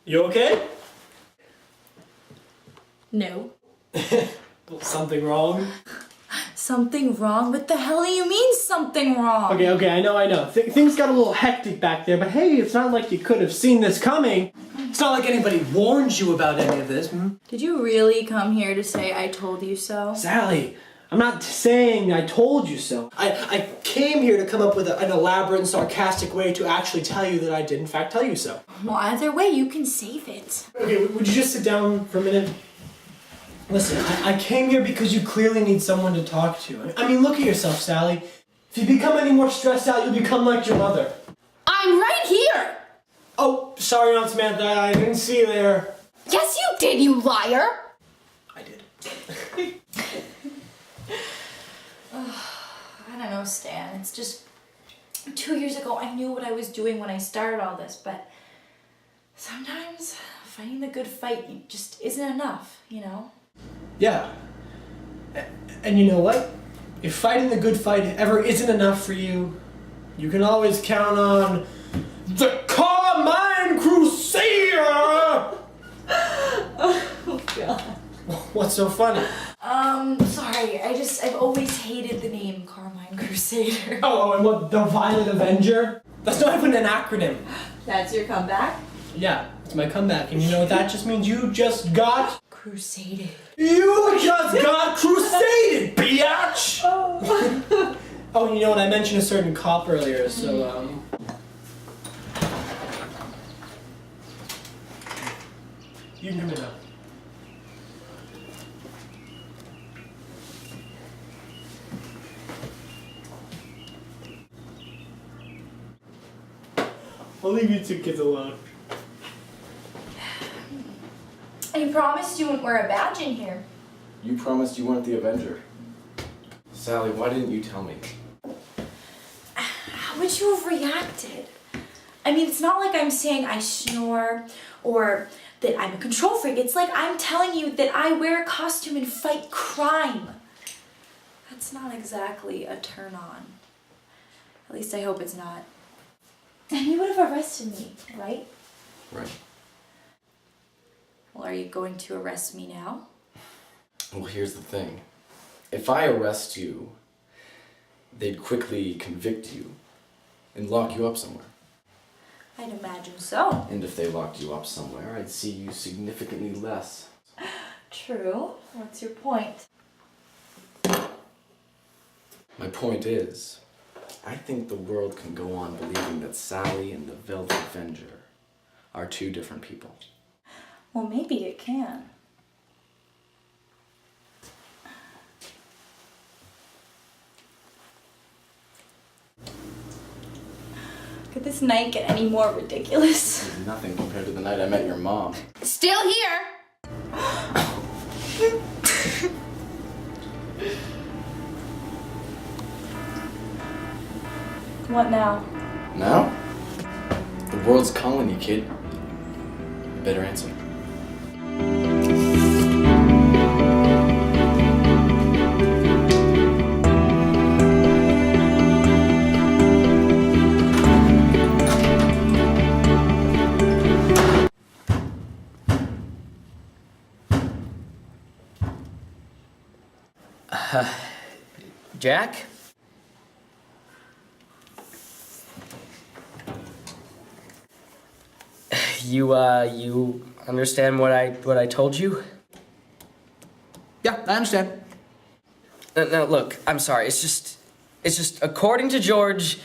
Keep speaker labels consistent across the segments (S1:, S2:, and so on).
S1: You okay?
S2: No.
S1: Something wrong?
S2: Something wrong? What the hell do you mean something wrong?
S1: Okay, I know. Things got a little hectic back there, but hey, it's not like you could have seen this coming. It's not like anybody warned you about any of this.
S2: Did you really come here to say I told you so?
S1: Sally, I'm not saying I told you so. I came here to come up with an elaborate and sarcastic way to actually tell you that I did in fact tell you so.
S2: Well, either way, you can save it.
S1: Okay, would you just sit down for a minute? Listen, I came here because you clearly need someone to talk to. I mean, look at yourself, Sally. If you become any more stressed out, you'll become like your mother.
S2: I'm right here!
S1: Oh, sorry, Aunt Samantha, I didn't see you there.
S2: Yes, you did, you liar!
S1: I did.
S2: I don't know, Stan. It's just 2 years ago I knew what I was doing when I started all this, but sometimes fighting the good fight just isn't enough, you know?
S1: Yeah. And you know what? If fighting the good fight ever isn't enough for you, you can always count on the Carmine Crusader!
S2: Oh, God.
S1: What's so funny?
S2: Sorry, I've always hated the name Carmine Crusader.
S1: Oh, and what, the Violet Avenger? That's not even an acronym.
S2: That's your comeback?
S1: Yeah, it's my comeback, and you know what that just means? You just got...
S2: Crusaded.
S1: You just got crusaded, biatch!
S2: Oh.
S1: Oh, and you know what? I mentioned a certain cop earlier, so, You can come in now. I'll leave you two kids alone.
S2: I promised you wouldn't wear a badge in here.
S3: You promised you weren't the Avenger. Sally, why didn't you tell me?
S2: How would you have reacted? I mean, it's not like I'm saying I snore or that I'm a control freak. It's like I'm telling you that I wear a costume and fight crime. That's not exactly a turn on. At least I hope it's not. And you would have arrested me, right?
S3: Right.
S2: Well, are you going to arrest me now?
S3: Well, here's the thing. If I arrest you, they'd quickly convict you and lock you up somewhere.
S2: I'd imagine so.
S3: And if they locked you up somewhere, I'd see you significantly less.
S2: True. What's your point?
S3: My point is, I think the world can go on believing that Sally and the Velvet Avenger are two different people.
S2: Well, maybe it can. Could this night get any more ridiculous?
S3: This is nothing compared to the night I met your mom.
S2: Still here! What now?
S3: Now? The world's calling you, kid. Better answer.
S4: Jack? You understand what I told you?
S5: Yeah, I understand.
S4: No, look, I'm sorry. It's just according to George,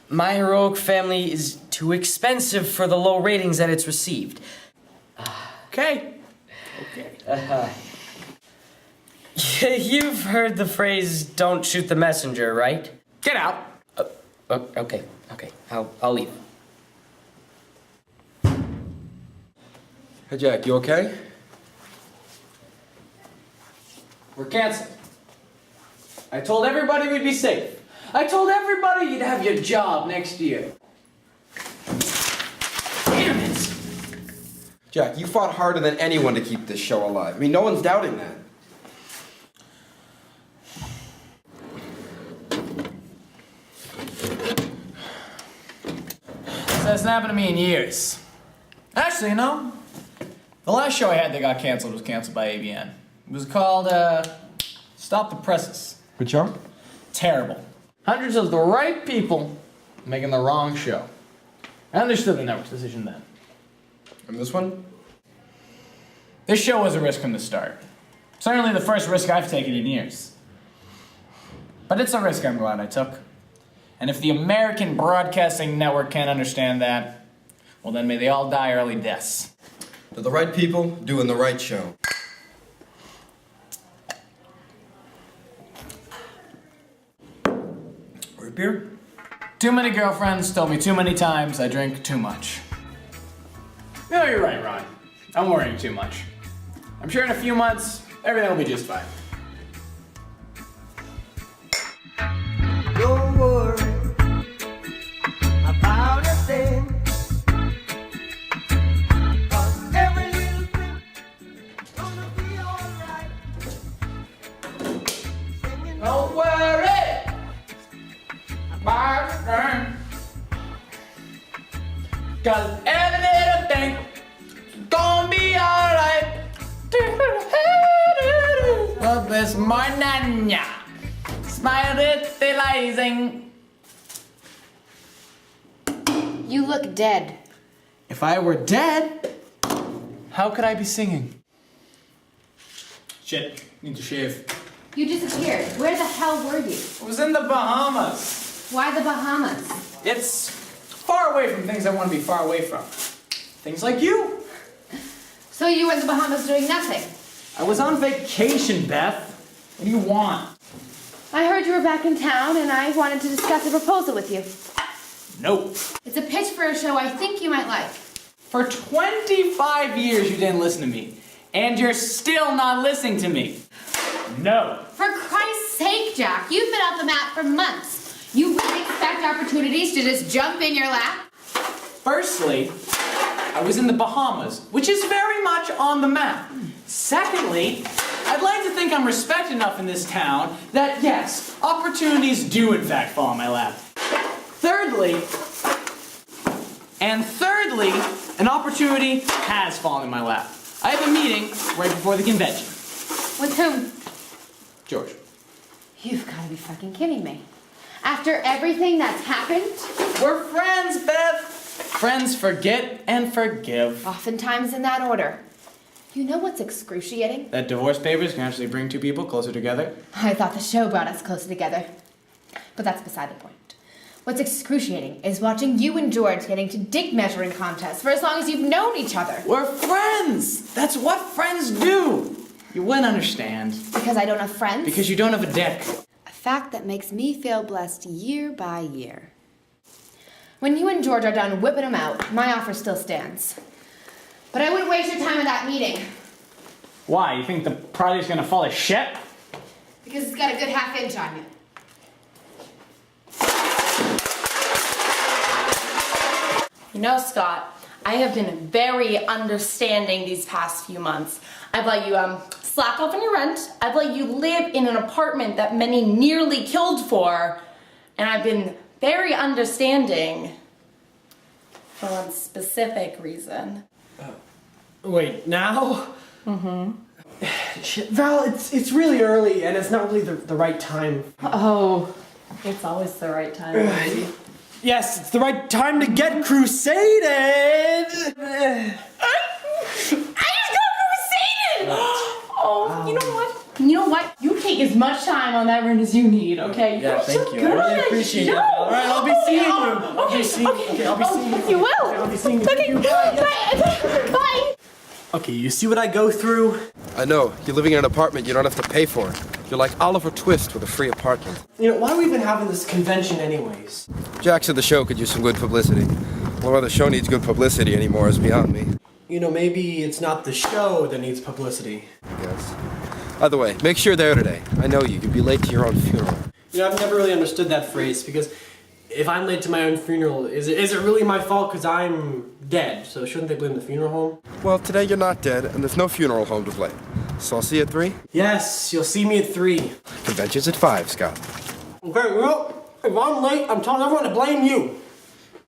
S4: My Heroic Family is too expensive for the low ratings that it's received.
S5: Okay.
S4: You've heard the phrase "don't shoot the messenger," right?
S5: Get out.
S4: Okay. I'll leave.
S5: Hey, Jack, you okay?
S6: We're canceled. I told everybody we'd be safe. I told everybody you'd have your job next year. Damn it!
S5: Jack, you fought harder than anyone to keep this show alive. I mean, no one's doubting that.
S6: This hasn't happened to me in years. Actually, no. The last show I had that got canceled was canceled by ABN. It was called, Stop the Presses.
S5: Good show?
S6: Terrible. Hundreds of the right people making the wrong show. I understood the network's decision then.
S5: And this one?
S6: This show was a risk from the start. Certainly the first risk I've taken in years. But it's a risk I'm glad I took. And if the American Broadcasting Network can't understand that, well then may they all die early deaths.
S5: They're the right people doing the right show. Root beer?
S6: Too many girlfriends told me too many times I drink too much. No, you're right, Ron. I'm worrying too much. I'm sure in a few months, everything will be just fine.
S7: Don't worry about a thing. 'Cause every little thing gonna be alright.
S6: Don't worry about a thing. 'Cause every little thing gonna be alright. Well, this morning, spiritualizing.
S8: You look dead.
S6: If I were dead, how could I be singing? Shit, need to shave.
S8: You disappeared. Where the hell were you?
S6: I was in the Bahamas.
S8: Why the Bahamas?
S6: It's far away from things I want to be far away from. Things like you.
S8: So you were in the Bahamas doing nothing?
S6: I was on vacation, Beth. What do you want?
S8: I heard you were back in town and I wanted to discuss a proposal with you.
S6: Nope.
S8: It's a pitch for a show I think you might like.
S6: For 25 years you didn't listen to me. And you're still not listening to me. No.
S8: For Christ's sake, Jack, you've been off the map for months. You really expect opportunities to just jump in your lap?
S6: Firstly, I was in the Bahamas, which is very much on the map. Secondly, I'd like to think I'm respected enough in this town that, yes, opportunities do in fact fall in my lap. Thirdly, an opportunity has fallen in my lap. I have a meeting right before the convention.
S8: With whom?
S6: George.
S8: You've got to be fucking kidding me. After everything that's happened,
S6: We're friends, Beth. Friends forget and forgive.
S8: oftentimes in that order. You know what's excruciating?
S6: That divorce papers can actually bring two people closer together.
S8: I thought the show brought us closer together. But that's beside the point. What's excruciating is watching you and George getting to dick measuring contests for as long as you've known each other.
S6: We're friends. That's what friends do. You wouldn't understand.
S8: Because I don't have friends?
S6: Because you don't have a dick.
S8: A fact that makes me feel blessed year by year. When you and George are done whipping them out, my offer still stands. But I wouldn't waste your time at that meeting.
S6: Why? You think the project's gonna fall to shit?
S8: Because it's got a good half inch on you.
S9: You know, Scott, I have been very understanding these past few months. I've let you slack off on your rent. I've let you live in an apartment that many nearly killed for. And I've been very understanding for one specific reason.
S1: Wait, now? Mm-hmm. Shit, Val, it's really early and it's not really the right time.
S9: Oh, it's always the right time.
S1: Yes, it's the right time to get crusaded!
S9: I just got crusaded! Oh, you know what? You know what? You take as much time on that run as you need, okay?
S1: Yeah,
S9: You're
S1: thank
S9: so
S1: you.
S9: good
S1: I really
S9: at
S1: appreciate
S9: show.
S1: it. All right, I'll be seeing you.
S9: Okay,
S1: I'll be seeing you. Okay, I'll be seeing you.
S9: You will.
S1: Okay, I'll be seeing you.
S9: Okay, bye. Bye.
S1: Okay, you see what I go through?
S5: I know. You're living in an apartment you don't have to pay for. You're like Oliver Twist with a free apartment.
S1: You know, why are we even having this convention anyways?
S5: Jack said the show could use some good publicity. Well, whether the show needs good publicity anymore is beyond me.
S1: You know, maybe it's not the show that needs publicity.
S5: Yes. Either way, make sure you're there today. I know you. You'll be late to your own funeral.
S1: You know, I've never really understood that phrase because if I'm late to my own funeral, is it really my fault because I'm dead? So shouldn't they blame the funeral home?
S5: Well, today you're not dead, and there's no funeral home to blame. So I'll see you at 3?
S1: Yes, you'll see me at 3.
S5: Convention's at 5, Scott.
S1: Okay, well, if I'm late, I'm telling everyone to blame you.